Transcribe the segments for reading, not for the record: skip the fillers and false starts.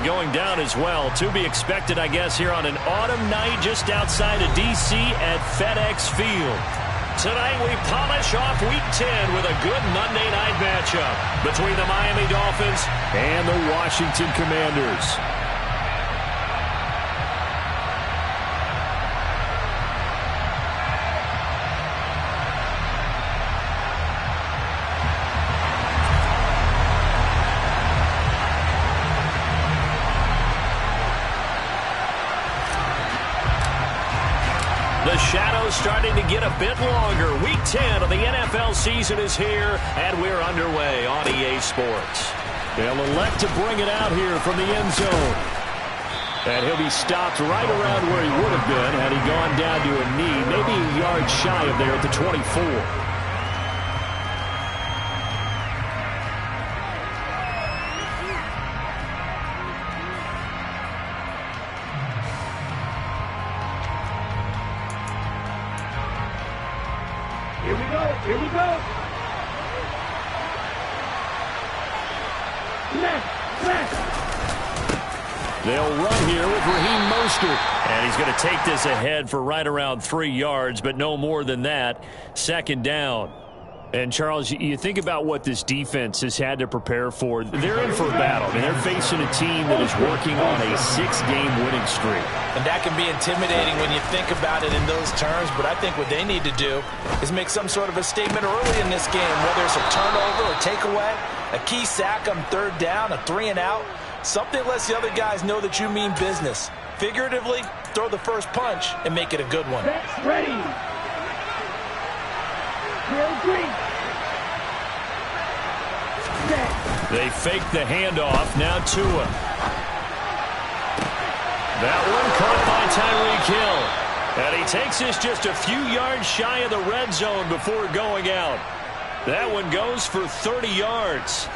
going down as well. To be expected, I guess, here on an autumn night just outside of D.C. at FedEx Field. Tonight we polish off Week 10 with a good Monday night matchup between the Miami Dolphins and the Washington Commanders. The shadow's starting to get a bit longer. Week 10 of the NFL season is here, and we're underway on EA Sports. They'll elect to bring it out here from the end zone. And he'll be stopped right around where he would have been had he gone down to a knee, maybe a yard shy of there at the 24. Here we go. They'll run here with Raheem Mostert. And he's going to take this ahead for right around 3 yards, but no more than that. Second down. And, Charles, you think about what this defense has had to prepare for. They're in for a battle. I mean, they're facing a team that is working on a 6-game winning streak. And that can be intimidating when you think about it in those terms. But I think what they need to do is make some sort of a statement early in this game, whether it's a turnover or takeaway, a key sack on third down, a 3-and-out. Something lets the other guys know that you mean business. Figuratively, throw the first punch and make it a good one. Ready. They fake the handoff. Now Tua. That one caught by Tyreek Hill. And he takes this just a few yards shy of the red zone before going out. That one goes for 30 yards.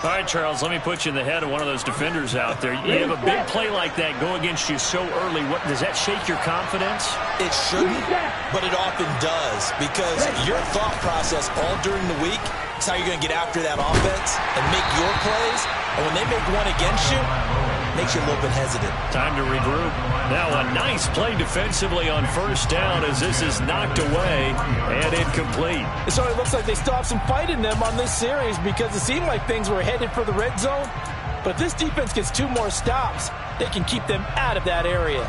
All right, Charles, let me put you in the head of one of those defenders out there. You have a big play like that go against you so early. What does that shake your confidence? It shouldn't, but it often does, because your thought process all during the week is how you're going to get after that offense and make your plays. And when they make one against you, it makes you a little bit hesitant. Time to regroup. Now a nice play defensively on first down as this is knocked away and incomplete. It sort of looks like they still have some fight in them on this series, because it seemed like things were headed for the red zone. But if this defense gets 2 more stops, they can keep them out of that area.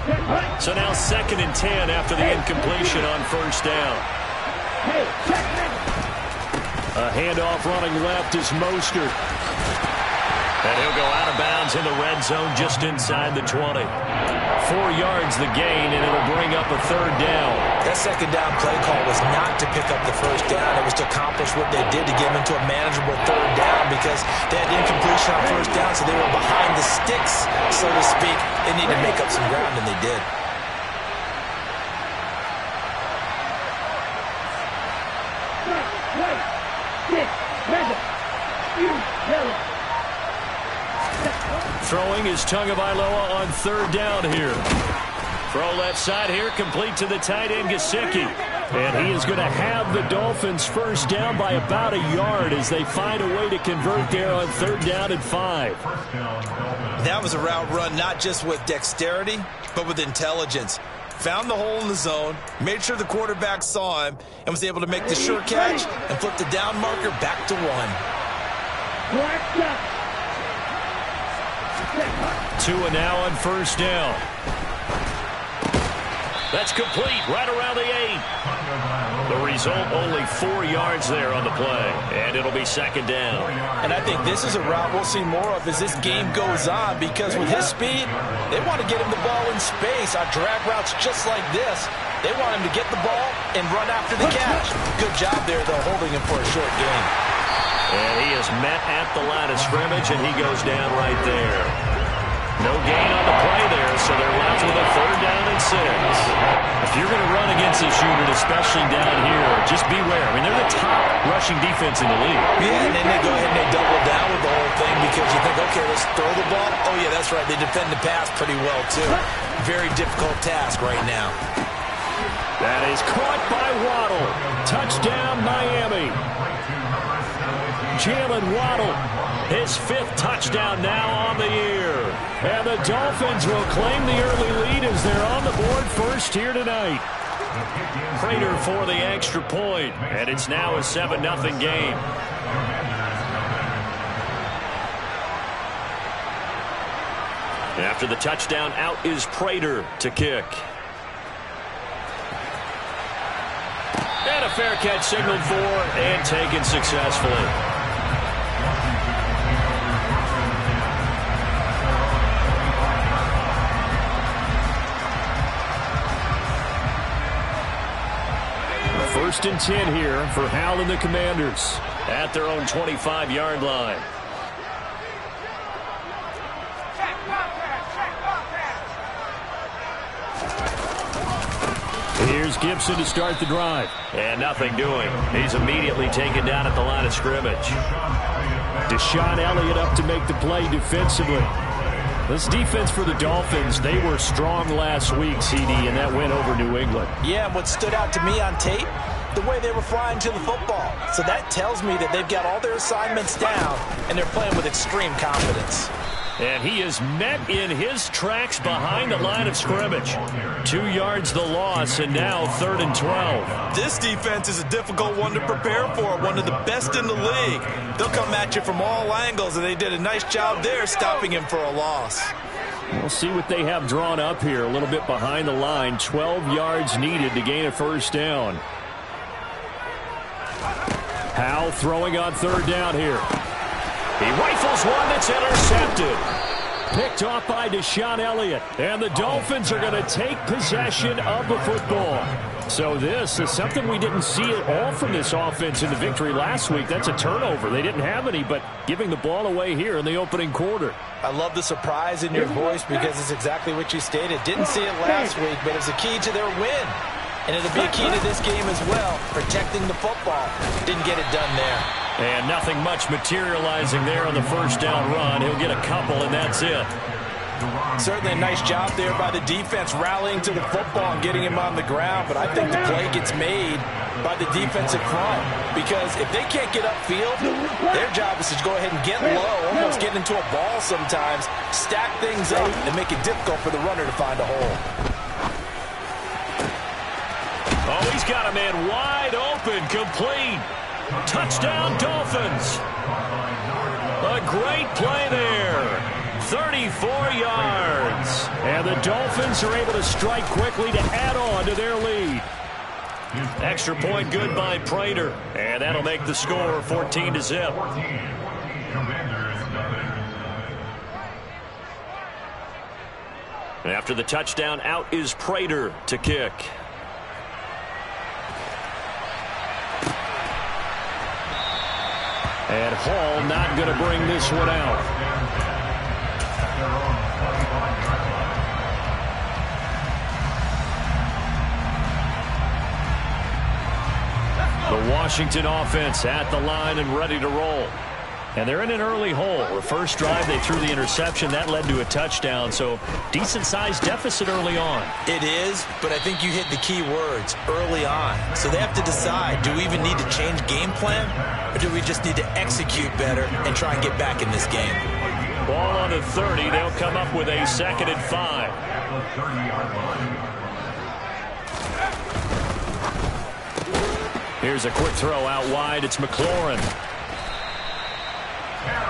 So now 2nd and 10 after the incompletion on first down. A handoff running left is Mostert. And he'll go out of bounds in the red zone just inside the 20. 4 yards the gain, and it'll bring up a 3rd down. That second down play call was not to pick up the first down. It was to accomplish what they did to get them into a manageable 3rd down, because they had incompletion on first down, so they were behind the sticks, so to speak. They need to make up some ground, and they did. Throwing is Tagovailoa on 3rd down here. Throw left side here, complete to the tight end, Gesicki. And he is going to have the Dolphins first down by about a yard as they find a way to convert there on 3rd down and 5. That was a route run not just with dexterity, but with intelligence. Found the hole in the zone, made sure the quarterback saw him, and was able to make the sure catch and flip the down marker back to 1. Tua now on first down. That's complete right around the 8. The result, only 4 yards there on the play, and it'll be 2nd down. And I think this is a route we'll see more of as this game goes on, because with his speed, they want to get him the ball in space on drag routes just like this. They want him to get the ball and run after the catch. Good job there, though, holding him for a short gain. And he is met at the line of scrimmage, and he goes down right there. No gain on the play there, so they're left with a 3rd down and 6. If you're going to run against this unit, especially down here, just beware. I mean, they're the top rushing defense in the league. Yeah, and then they go ahead and they double down with the whole thing, because you think, okay, let's throw the ball. Oh, yeah, that's right. They defend the pass pretty well, too. Very difficult task right now. That is caught by Waddle. Touchdown, Miami. Jalen Waddle. His 5th touchdown now on the year. And the Dolphins will claim the early lead as they're on the board first here tonight. Prater for the extra point, and it's now a 7-0 game. After the touchdown, out is Prater to kick. And a fair catch signaled for and taken successfully. First and 10 here for Hal and the Commanders at their own 25-yard line. Here's Gibson to start the drive. And nothing doing. He's immediately taken down at the line of scrimmage. Deshaun Elliott up to make the play defensively. This defense for the Dolphins, they were strong last week, CD, and that went over New England. Yeah, and what stood out to me on tape, the way they were flying to the football. So that tells me that they've got all their assignments down, and they're playing with extreme confidence. And he is met in his tracks behind the line of scrimmage. 2 yards the loss, and now 3rd and 12. This defense is a difficult one to prepare for, one of the best in the league. They'll come at you from all angles, and they did a nice job there stopping him for a loss. We'll see what they have drawn up here. A little bit behind the line. 12 yards needed to gain a first down. Hal throwing on 3rd down here. He rifles one that's intercepted. Picked off by Deshaun Elliott. And the Dolphins are going to take possession of the football. So this is something we didn't see at all from this offense in the victory last week. That's a turnover. They didn't have any, but giving the ball away here in the opening quarter. I love the surprise in your voice because it's exactly what you stated. Didn't see it last week, but it's a key to their win. And it'll be a key to this game as well, protecting the football. Didn't get it done there. And nothing much materializing there on the first down run. He'll get a couple, and that's it. Certainly a nice job there by the defense rallying to the football and getting him on the ground. But I think the play gets made by the defensive front because if they can't get upfield, their job is to go ahead and get low, almost get into a ball sometimes, stack things up, and make it difficult for the runner to find a hole. Oh, he's got a man wide open, complete. Touchdown, Dolphins. A great play there. 34 yards. And the Dolphins are able to strike quickly to add on to their lead. Extra point good by Prater. And that'll make the score 14-0. After the touchdown, out is Prater to kick. And Hall not going to bring this one out. The Washington offense at the line and ready to roll. And they're in an early hole. The first drive, they threw the interception. That led to a touchdown, so decent-sized deficit early on. It is, but I think you hit the key words, early on. So they have to decide, do we even need to change game plan, or do we just need to execute better and try and get back in this game? Ball on the 30. They'll come up with a 2nd and 5. Here's a quick throw out wide. It's McLaurin.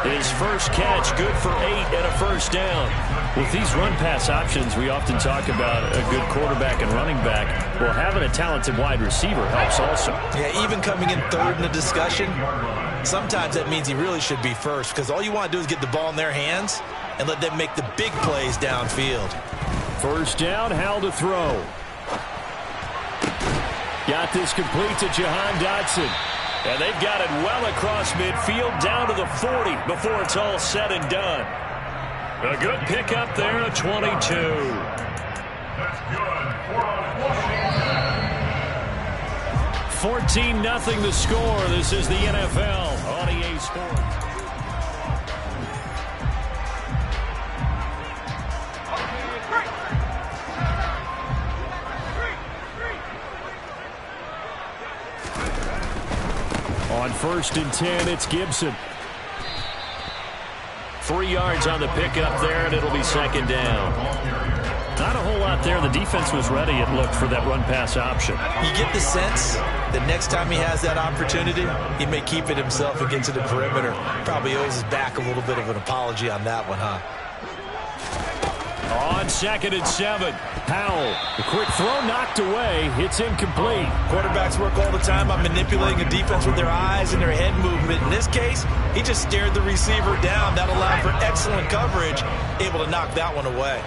His first catch, good for 8 and a first down. With these run-pass options, we often talk about a good quarterback and running back. Well, having a talented wide receiver helps also. Yeah, even coming in 3rd in the discussion, sometimes that means he really should be first because all you want to do is get the ball in their hands and let them make the big plays downfield. First down, Hal to throw. Got this complete to Jahan Dotson. And they've got it well across midfield down to the 40 before it's all said and done. A good pickup there at 22. That's good. 14-0 the score. This is the NFL on EA Sports. On On 1st and 10, it's Gibson. 3 yards on the pickup there, and it'll be 2nd down. Not a whole lot there. The defense was ready, it looked, for that run-pass option. You get the sense that next time he has that opportunity, he may keep it himself and get to the perimeter. Probably owes his back a little bit of an apology on that one, huh? On 2nd and 7, Howell. The quick throw knocked away. It's incomplete. Quarterbacks work all the time on manipulating a defense with their eyes and their head movement. In this case, he just stared the receiver down. That allowed for excellent coverage, able to knock that one away.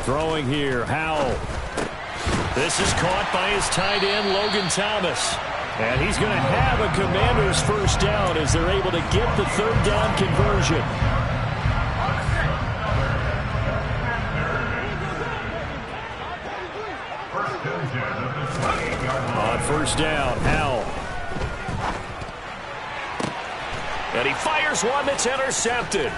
Throwing here, Howell. This is caught by his tight end, Logan Thomas. And he's going to have a Commanders first down as they're able to get the 3rd down conversion. On 1st down, Howell. And he fires one that's intercepted.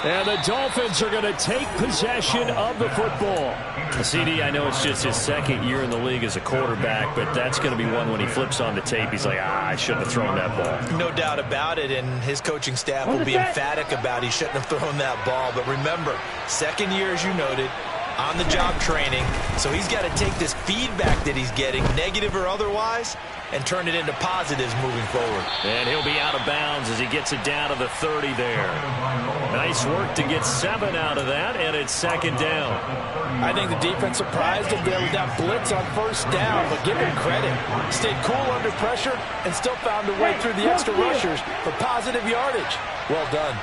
And the Dolphins are going to take possession of the football. CD, I know it's just his 2nd year in the league as a quarterback, but that's going to be one when he flips on the tape. He's like, I shouldn't have thrown that ball. No doubt about it, and his coaching staff will be emphatic about he shouldn't have thrown that ball. But remember, 2nd year, as you noted, on-the-job training. So he's got to take this feedback that he's getting, negative or otherwise, and turn it into positives moving forward. And he'll be out of bounds as he gets it down to the 30 there. Nice work to get 7 out of that, and it's 2nd down. I think the defense surprised him there with that blitz on 1st down, but give him credit. Stayed cool under pressure and still found a way through the extra rushers for positive yardage. Well done.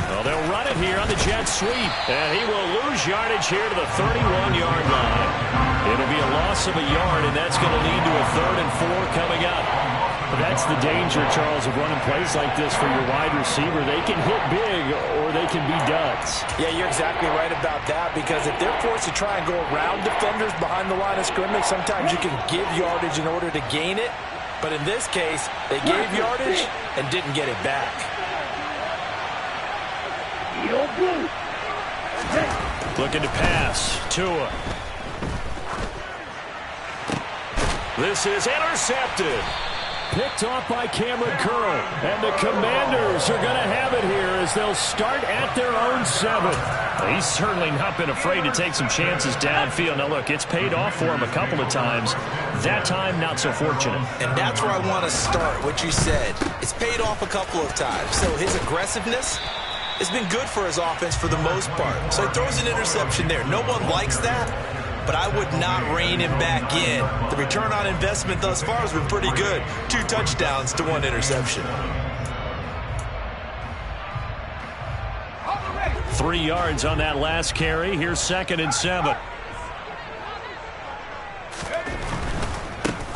Well, they'll run it here on the jet sweep, and he will lose yardage here to the 31-yard line. It'll be a loss of a yard, and that's going to lead to a 3rd and 4 coming up. But that's the danger, Charles, of running plays like this for your wide receiver. They can hit big, or they can be duds. Yeah, you're exactly right about that, because if they're forced to try and go around defenders behind the line of scrimmage, sometimes you can give yardage in order to gain it. But in this case, they gave yardage and didn't get it back. Looking to pass. Tua. This is intercepted. Picked off by Cameron Curl. And the Commanders are going to have it here as they'll start at their own 7. He's certainly not been afraid to take some chances downfield. Now, look, it's paid off for him a couple of times. That time, not so fortunate. And that's where I want to start, what you said. It's paid off a couple of times. So his aggressiveness has been good for his offense for the most part. So he throws an interception there. No one likes that, but I would not rein him back in. The return on investment thus far has been pretty good. 2 touchdowns to 1 interception. 3 yards on that last carry. Here's 2nd and 7.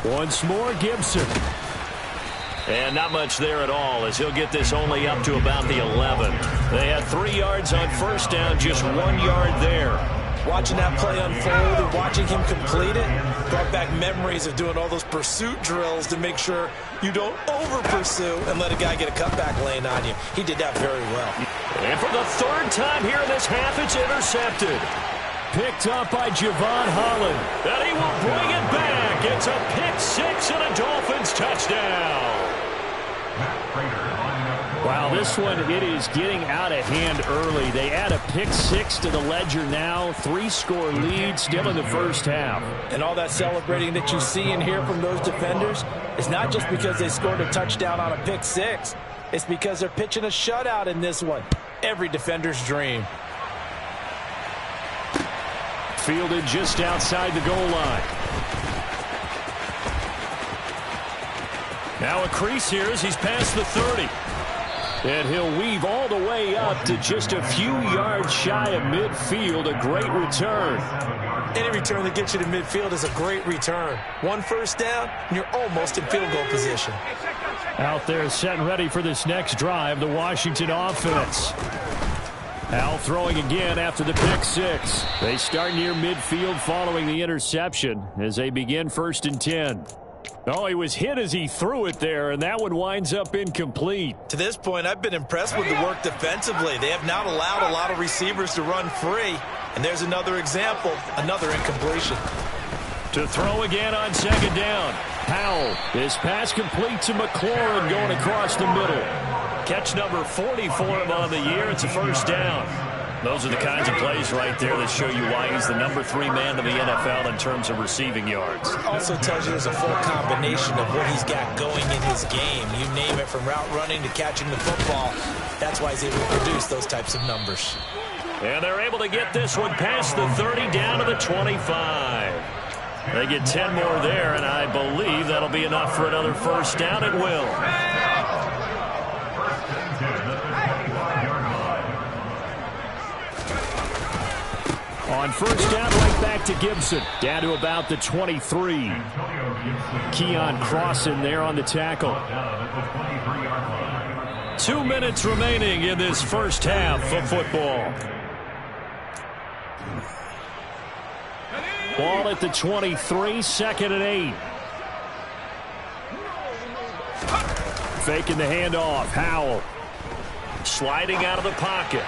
Once more, Gibson. And not much there at all, as he'll get this only up to about the 11. They had 3 yards on 1st down, just 1 yard there. Watching that play unfold and watching him complete it brought back memories of doing all those pursuit drills to make sure you don't over-pursue and let a guy get a cutback lane on you. He did that very well. And for the 3rd time here in this half, it's intercepted. Picked up by Javon Holland. And he will bring it back. It's a pick 6 and a Dolphins touchdown. Wow, this one, it is getting out of hand early. They add a pick 6 to the ledger now. 3-score lead still in the first half. And all that celebrating that you see and hear from those defenders is not just because they scored a touchdown on a pick 6. It's because they're pitching a shutout in this one. Every defender's dream. Fielded just outside the goal line. Now a crease here as he's past the 30. And he'll weave all the way up to just a few yards shy of midfield. A great return. Any return that gets you to midfield is a great return. 1 first down, and you're almost in field goal position. Out there set and ready for this next drive, the Washington offense. Al throwing again after the pick 6. They start near midfield following the interception as they begin 1st and 10. Oh, he was hit as he threw it there, and that one winds up incomplete. To this point, I've been impressed with the work defensively. They have not allowed a lot of receivers to run free. And there's another example, another incompletion. To throw again on second down. Powell. His pass complete to McLaurin going across the middle. Catch number 40 for him on the year. It's a first down. Those are the kinds of plays right there that show you why he's the number 3 man in the NFL in terms of receiving yards. Also tells you there's a full combination of what he's got going in his game. You name it, from route running to catching the football. That's why he's able to produce those types of numbers. And they're able to get this one past the 30 down to the 25. They get 10 more there, and I believe that'll be enough for another first down. It will. On first down, right back to Gibson. Down to about the 23. Keon Crossan there on the tackle. 2 minutes remaining in this first half of football. Ball at the 23, second and 8. Faking the handoff. Howell sliding out of the pocket.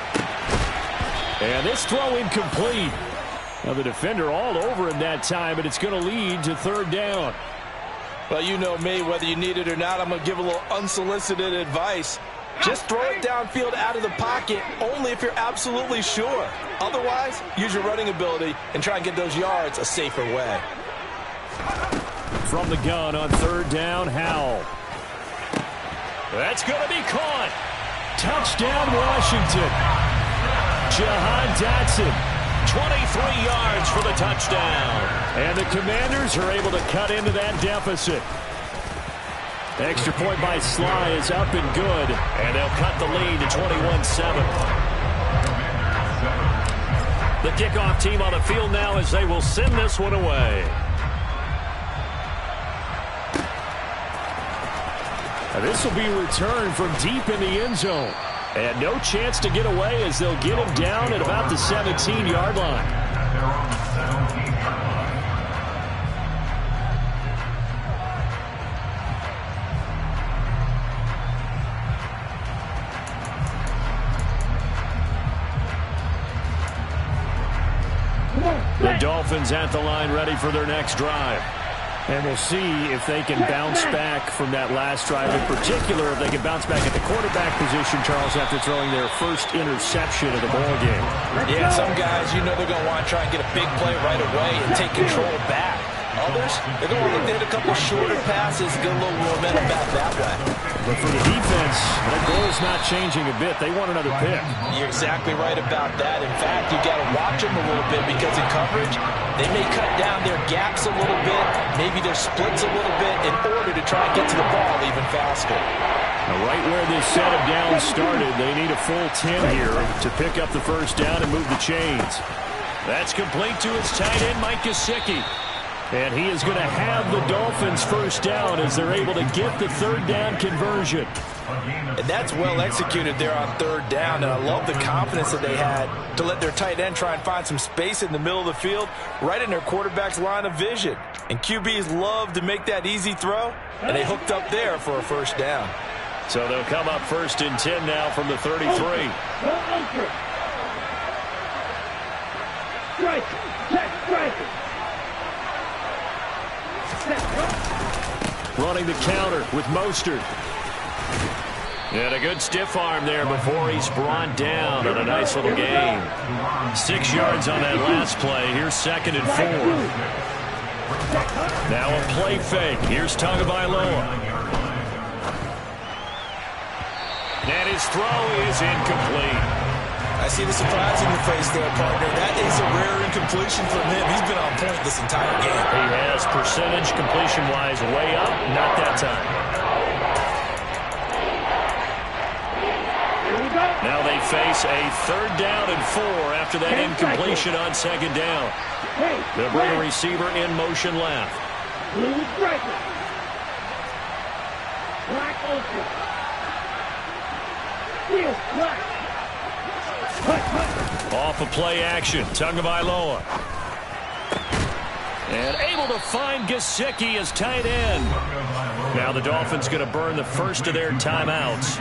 And this throw incomplete. Now the defender all over him that time, but it's going to lead to third down. Well, you know me, whether you need it or not, I'm going to give a little unsolicited advice. Just throw it downfield out of the pocket only if you're absolutely sure. Otherwise, use your running ability and try and get those yards a safer way. From the gun on third down, Howell. That's going to be caught. Touchdown, Washington. Jahan Dotson, 23 yards for the touchdown. And the Commanders are able to cut into that deficit. Extra point by Sly is up and good, and they'll cut the lead to 21-7. The kickoff team on the field now as they will send this one away. Now this will be returned from deep in the end zone. And no chance to get away as they'll get him down at about the 17-yard line. The Dolphins at the line ready for their next drive. And we'll see if they can bounce back from that last drive. In particular, if they can bounce back at the quarterback position, Charles, after throwing their first interception of the ballgame. Yeah, some guys, you know they're going to want to try and get a big play right away and take control back. Others, they're going to look at a couple shorter passes, get a little momentum back that way. But for the defense, their goal is not changing a bit. They want another pick. You're exactly right about that. In fact, you got to watch them a little bit because in coverage, they may cut down their gaps a little bit, maybe their splits a little bit in order to try and get to the ball even faster. Now, right where this set of downs started, they need a full 10 here to pick up the first down and move the chains. That's complete to his tight end, Mike Gesicki. And he is going to have the Dolphins first down as they're able to get the third down conversion. And that's well executed there on third down. And I love the confidence that they had to let their tight end try and find some space in the middle of the field, right in their quarterback's line of vision. And QBs love to make that easy throw, and they hooked up there for a first down. So they'll come up first and 10 now from the 33. Running the counter with Mostert. And a good stiff arm there before he's brought down on a nice little gain. 6 yards on that last play. Here's second and 4. Now a play fake. Here's Tagovailoa. And his throw is incomplete. I see the surprise in your face there, partner. That is a rare incompletion from him. He's been on point this entire game. He has percentage completion-wise way up. Not that time. Now they face a third down and 4 after that incompletion on second down. They'll bring a receiver in motion left. Off of play action, Tagovailoa. And able to find Gesicki as tight end. Now the Dolphins going to burn the first of their timeouts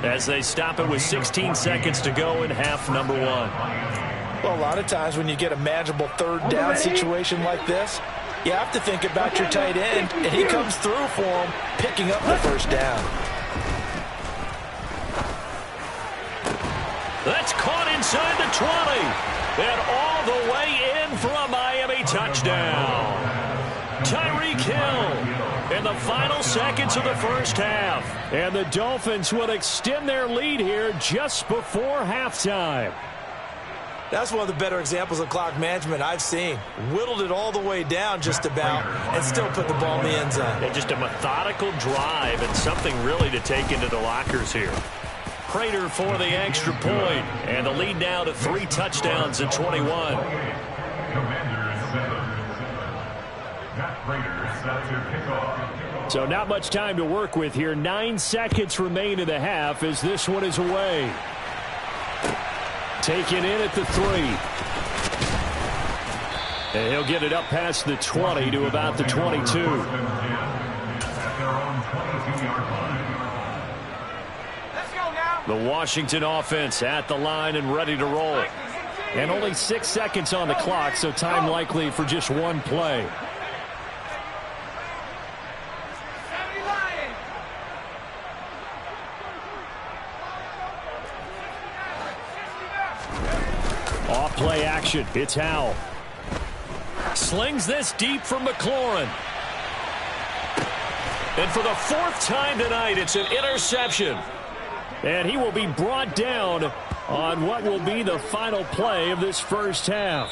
as they stop it with 16 seconds to go in half number 1. Well, a lot of times when you get a manageable third down situation like this, you have to think about your tight end, and he comes through for him, picking up the first down. That's caught inside the 20. And all the way in for a Miami touchdown. Tyreek Hill in the final seconds of the first half. And the Dolphins will extend their lead here just before halftime. That's one of the better examples of clock management I've seen. Whittled it all the way down just about and still put the ball in the end zone. Yeah, just a methodical drive and something really to take into the lockers here. Prater for the extra point, and the lead now to 3 touchdowns at 21. So not much time to work with here. 9 seconds remain in the half as this one is away. Taken in at the 3. And he'll get it up past the 20 to about the 22. The Washington offense at the line and ready to roll. And only 6 seconds on the clock, so time likely for just one play. Off play action. It's Howell. Slings this deep from McLaurin. And for the 4th time tonight, it's an interception. And he will be brought down on what will be the final play of this first half.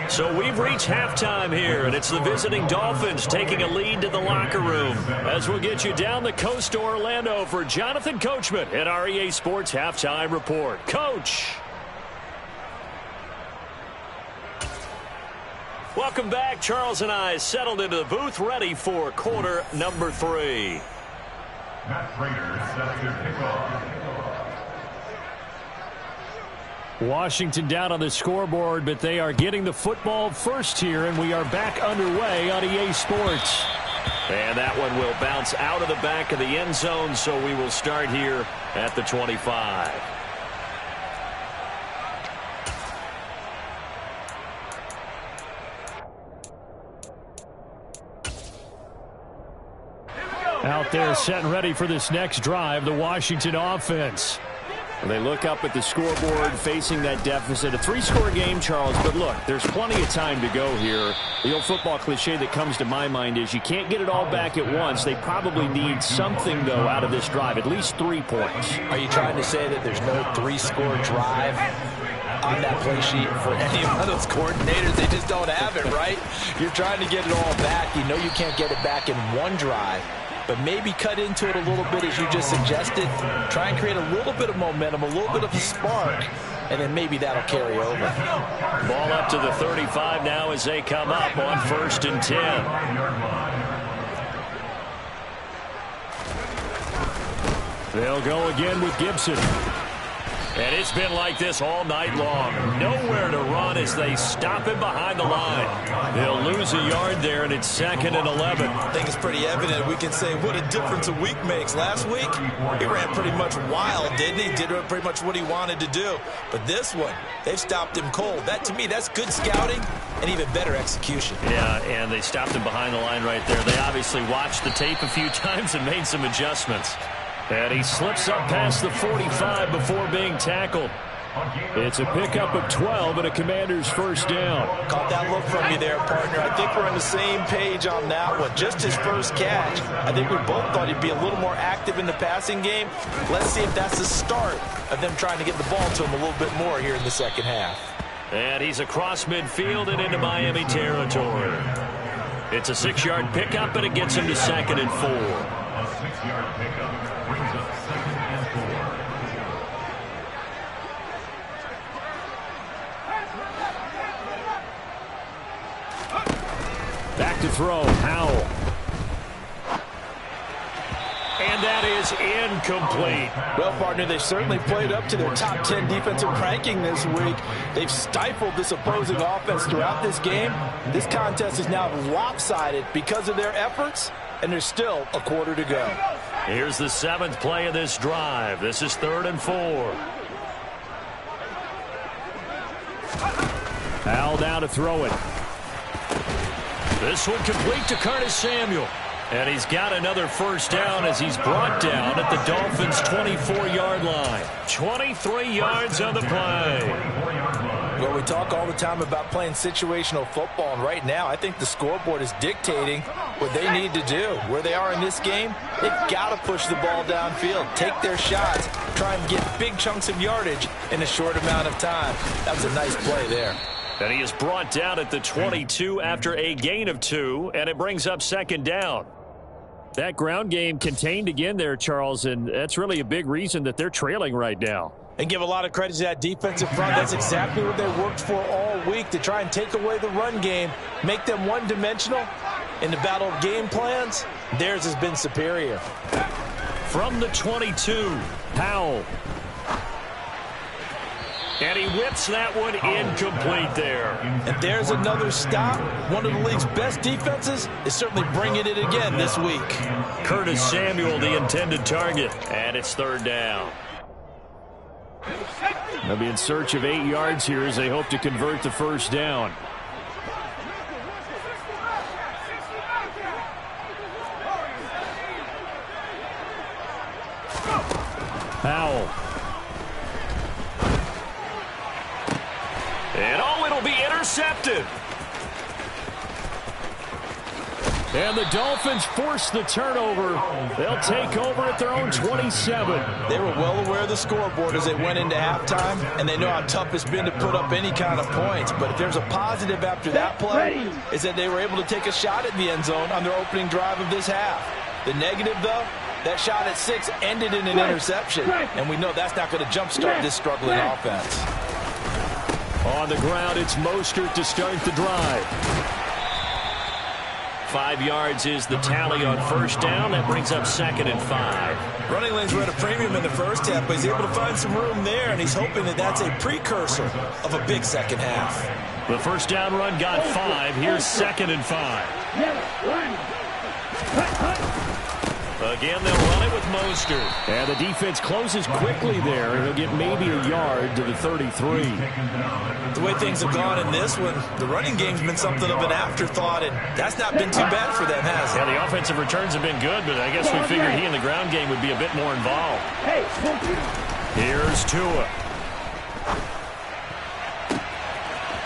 So we've reached halftime here, and it's the visiting Dolphins taking a lead to the locker room. As we'll get you down the coast to Orlando for Jonathan Coachman at our EA Sports Halftime Report. Coach. Welcome back. Charles and I settled into the booth, ready for quarter number 3. Matt Prater set to kickoff. Washington down on the scoreboard, but they are getting the football first here, and we are back underway on EA Sports. And that one will bounce out of the back of the end zone, so we will start here at the 25. Out there set and ready for this next drive, the Washington offense. They look up at the scoreboard facing that deficit. A 3-score game, Charles, but look, there's plenty of time to go here. The old football cliche that comes to my mind is you can't get it all back at once. They probably need something, though, out of this drive, at least 3 points. Are you trying to say that there's no 3-score drive on that play sheet for any of those coordinators? They just don't have it, right? You're trying to get it all back. You know you can't get it back in one drive. But maybe cut into it a little bit, as you just suggested. Try and create a little bit of momentum, a little bit of a spark, and then maybe that'll carry over. Ball up to the 35 now as they come up on 1st and 10. They'll go again with Gibson. And it's been like this all night long. Nowhere to run as they stop him behind the line. They'll lose a yard there, and it's 2nd and 11. I think it's pretty evident. We can say what a difference a week makes. Last week, he ran pretty much wild, didn't he? Did pretty much what he wanted to do. But this one, they've stopped him cold. That, to me, that's good scouting and even better execution. Yeah, and they stopped him behind the line right there. They obviously watched the tape a few times and made some adjustments. And he slips up past the 45 before being tackled. It's a pickup of 12 and a Commander's first down. Caught that look from you there, partner. I think we're on the same page on that one. Just his first catch. I think we both thought he'd be a little more active in the passing game. Let's see if that's the start of them trying to get the ball to him a little bit more here in the second half. And he's across midfield and into Miami territory. It's a 6-yard pickup, and it gets him to 2nd and 4. A 6-yard pickup brings up 2nd and 4. Back to throw, Howell. And And that is incomplete. Well, partner, they certainly played up to their top 10 defensive ranking this week. They've stifled this opposing offense throughout this game. This contest is now lopsided because of their efforts, and there's still a quarter to go. Here's the 7th play of this drive. This is 3rd and 4. Al now to throw it. This one complete to Curtis Samuel. And he's got another first down as he's brought down at the Dolphins' 24-yard line. 23 yards on the play. Well, we talk all the time about playing situational football, and right now I think the scoreboard is dictating what they need to do. Where they are in this game, they've got to push the ball downfield, take their shots, try and get big chunks of yardage in a short amount of time. That's a nice play there. And he is brought down at the 22 after a gain of 2, and it brings up 2nd down. That ground game contained again there, Charles, and that's really a big reason that they're trailing right now. And give a lot of credit to that defensive front. That's exactly what they worked for all week, to try and take away the run game, make them one-dimensional. In the battle of game plans, theirs has been superior. From the 22, Powell. And he whips that one incomplete there. And there's another stop. One of the league's best defenses is certainly bringing it again this week. Curtis Samuel, the intended target. And it's 3rd down. They'll be in search of 8 yards here as they hope to convert the first down. Powell. And oh, it'll be intercepted. And the Dolphins force the turnover. They'll take over at their own 27. They were well aware of the scoreboard as they went into halftime, and they know how tough it's been to put up any kind of points. But if there's a positive after that play, is that they were able to take a shot at the end zone on their opening drive of this half. The negative, though, that shot at 6 ended in an interception, and we know that's not going to jumpstart this struggling offense. On the ground, it's Mostert to start the drive. 5 yards is the tally on first down. That brings up 2nd and 5. Running lanes were at a premium in the first half, but he's able to find some room there, and he's hoping that that's a precursor of a big second half. The first down run got 5. Here's 2nd and 5. Again, they'll run it with Mostert. And the defense closes quickly there, and he'll get maybe a yard to the 33. The way things have gone in this one, the running game's been something of an afterthought, and that's not been too bad for them, has it? Yeah, the offensive returns have been good, but I guess we figured he in the ground game would be a bit more involved. Here's Tua.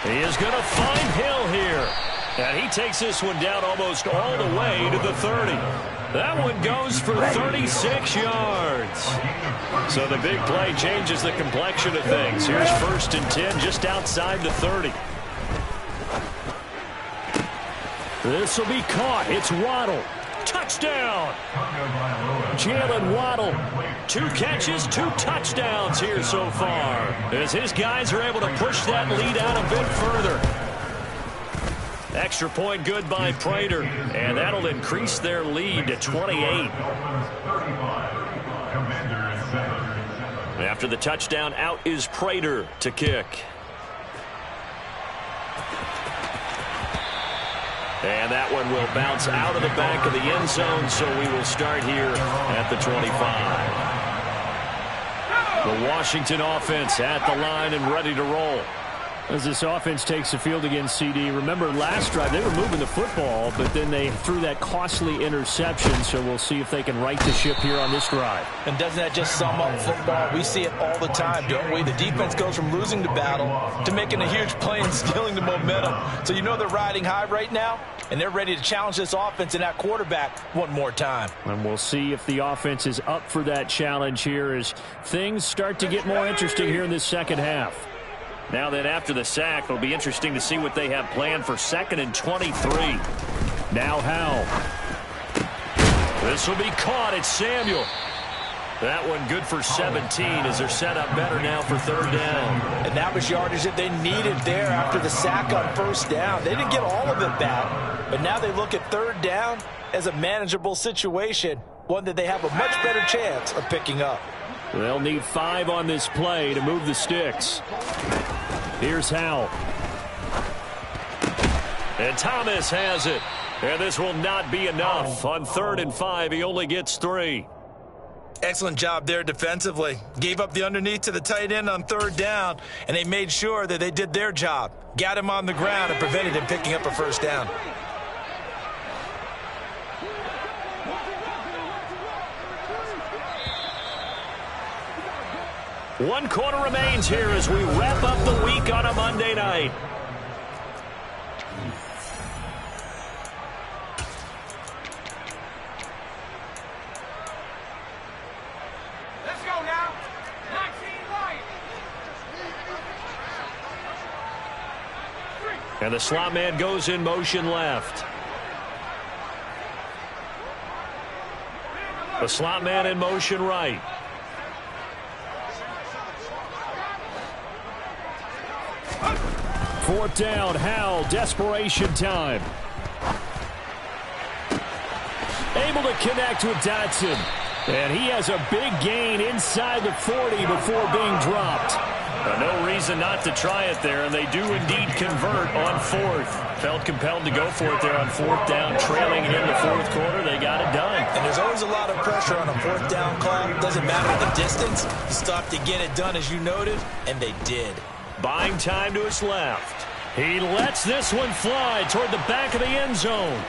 He is going to find Hill here. And he takes this one down almost all the way to the 30. That one goes for 36 yards. So the big play changes the complexion of things. Here's 1st and 10 just outside the 30. This will be caught. It's Waddle. Touchdown. Jalen Waddle. 2 catches, 2 touchdowns here so far, as his guys are able to push that lead out a bit further. Extra point good by Prater, and that'll increase their lead to 28. After the touchdown, out is Prater to kick. And that one will bounce out of the back of the end zone, so we will start here at the 25. The Washington offense at the line and ready to roll. As this offense takes the field against CD, remember last drive they were moving the football, but then they threw that costly interception, so we'll see if they can right the ship here on this drive. And doesn't that just sum up football? We see it all the time, don't we? The defense goes from losing the battle to making a huge play and stealing the momentum. So you know they're riding high right now, and they're ready to challenge this offense and that quarterback one more time. And we'll see if the offense is up for that challenge here as things start to get more interesting here in this second half. Now that after the sack, it'll be interesting to see what they have planned for 2nd and 23. Now Howell. This will be caught. It's Samuel. That one good for 17 as they're set up better now for 3rd down. And that was yardage that they needed there after the sack on 1st down. They didn't get all of it back, but now they look at 3rd down as a manageable situation one that they have a much better chance of picking up. They'll need 5 on this play to move the sticks. Here's Howell. And Thomas has it. And this will not be enough. On 3rd and 5, he only gets 3. Excellent job there defensively. Gave up the underneath to the tight end on 3rd down, and they made sure that they did their job. Got him on the ground and prevented him picking up a 1st down. One quarter remains here as we wrap up the week on a Monday night. Let's go now. 19 Lions. And the slot man goes in motion left. The slot man in motion right. Fourth down, Howell, desperation time. Able to connect with Dotson. And he has a big gain inside the 40 before being dropped. No reason not to try it there, and they do indeed convert on 4th. Felt compelled to go for it there on 4th down, trailing in the 4th quarter. They got it done. And there's always a lot of pressure on a 4th down call. Doesn't matter the distance. You stop to get it done, as you noted, and they did. Buying time to his left. He lets this one fly toward the back of the end zone.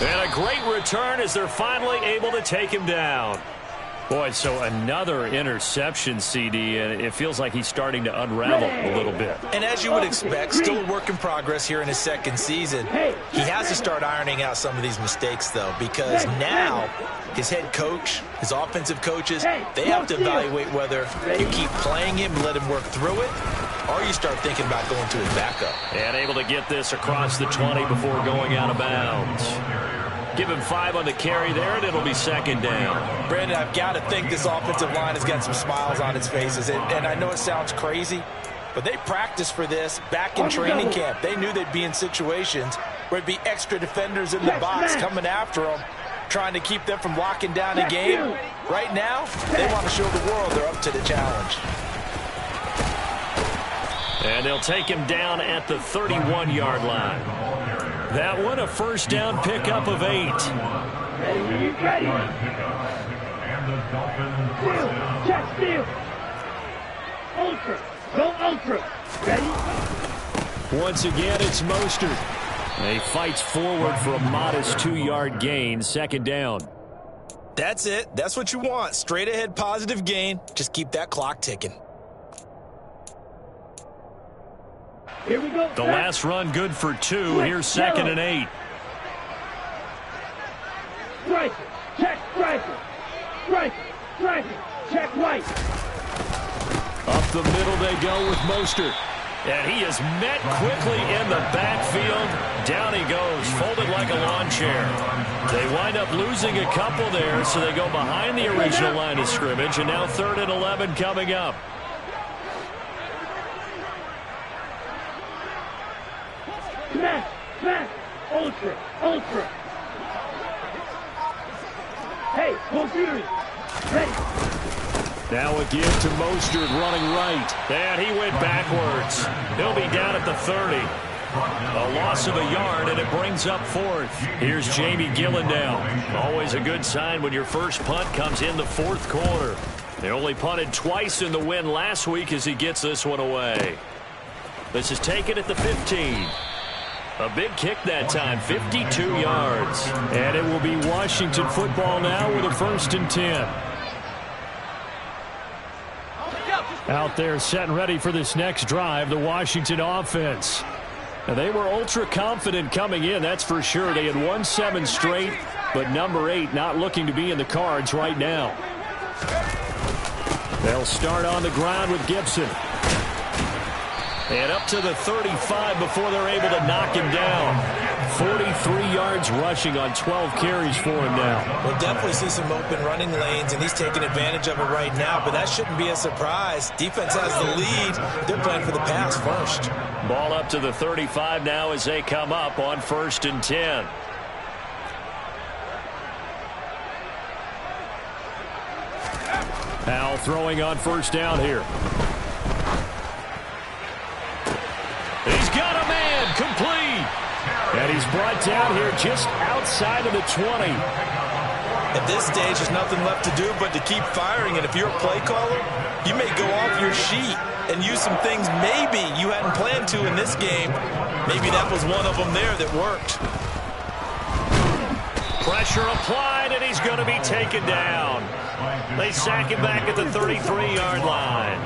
And a great return as they're finally able to take him down. Boy, so another interception, CD, and it feels like he's starting to unravel a little bit. And as you would expect, still a work in progress here in his 2nd season. He has to start ironing out some of these mistakes, though, because now his head coach, his offensive coaches, they have to evaluate whether you keep playing him, let him work through it, or you start thinking about going to his backup. And able to get this across the 20 before going out of bounds. Give him 5 on the carry there, and it'll be 2nd down. Brandon, I've got to think this offensive line has got some smiles on its faces. And I know it sounds crazy, but they practiced for this back in training camp. They knew they'd be in situations where there'd be extra defenders in the box coming after them, trying to keep them from locking down a game. Right now, they want to show the world they're up to the challenge. And they'll take him down at the 31-yard line. That one, a 1st down pickup of 8. Check steal. Ultra. Go ultra. Ready? Once again, it's Mostert. He fights forward for a modest 2-yard gain, 2nd down. That's it. That's what you want. Straight ahead positive gain. Just keep that clock ticking. Here we go. The last run good for 2. Here's 2nd and 8. Striker. Check striker. Striker. Striker. Check right. Up the middle they go with Mostert. And he is met quickly in the backfield. Down he goes, folded like a lawn chair. They wind up losing a couple there, so they go behind the original line of scrimmage, and now 3rd and 11 coming up. Smash. Smash. Ultra. Ultra. Hey, computer. Ready. Now a give to Mostert running right. And he went backwards. He'll be down at the 30. A loss of a yard, and it brings up 4th. Here's Jamie Gillendow. Always a good sign when your first punt comes in the 4th quarter. They only punted twice in the win last week as he gets this one away. This is taken at the 15. A big kick that time, 52 yards. And it will be Washington football now with a 1st and 10. Out there set and ready for this next drive, the Washington offense. Now, they were ultra confident coming in, that's for sure. They had won 7 straight, but number 8 not looking to be in the cards right now. They'll start on the ground with Gibson. And up to the 35 before they're able to knock him down. 43 yards rushing on 12 carries for him now. We'll definitely see some open running lanes, and he's taking advantage of it right now, but that shouldn't be a surprise. Defense has the lead. They're playing for the pass first. Ball up to the 35 now as they come up on 1st and 10. Powell throwing on first down here. He's got a man, complete. And he's brought down here just outside of the 20. At this stage, there's nothing left to do but to keep firing. And if you're a play caller, you may go off your sheet and use some things maybe you hadn't planned to in this game. Maybe that was one of them there that worked. Pressure applied, and he's going to be taken down. They sack him back at the 33-yard line.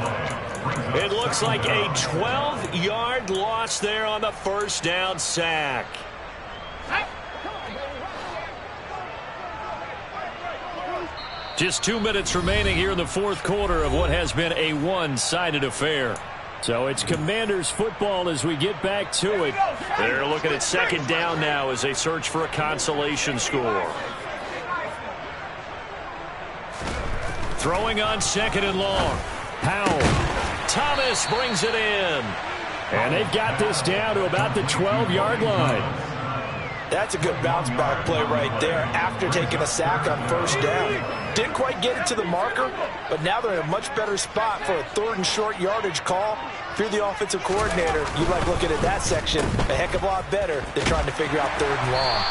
It looks like a 12-yard loss there on the first down sack. Just 2 minutes remaining here in the fourth quarter of what has been a one-sided affair. So it's Commanders football as we get back to it. They're looking at second down now as they search for a consolation score. Throwing on second and long. Powell. Thomas brings it in. And they've got this down to about the 12-yard line. That's a good bounce-back play right there after taking a sack on first down. Didn't quite get it to the marker, but now they're in a much better spot for a third and short yardage call. If you're the offensive coordinator, you like looking at that section a heck of a lot better than trying to figure out third and long.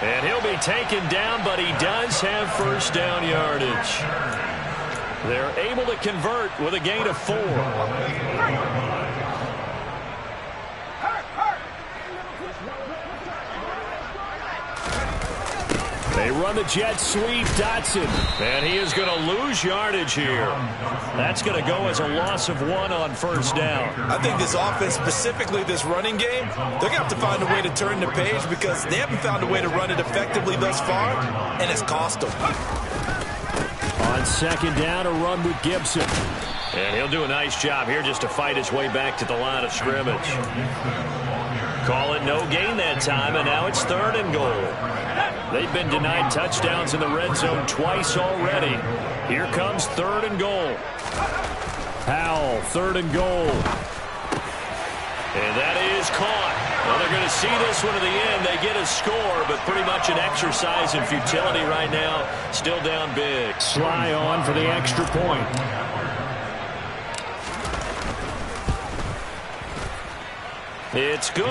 And he'll be taken down, but he does have first down yardage. They're able to convert with a gain of 4. They run the jet sweep, Dotson. And he is going to lose yardage here. That's going to go as a loss of 1 on first down. I think this offense, specifically this running game, they're going to have to find a way to turn the page because they haven't found a way to run it effectively thus far, and it's cost them. On second down, a run with Gibson. And he'll do a nice job here just to fight his way back to the line of scrimmage. Call it no gain that time, and now it's third and goal. They've been denied touchdowns in the red zone twice already. Here comes third and goal. Powell, third and goal. And that is caught. Well, they're going to see this one to the end. They get a score, but pretty much an exercise in futility right now. Still down big. Sly on for the extra point. It's good.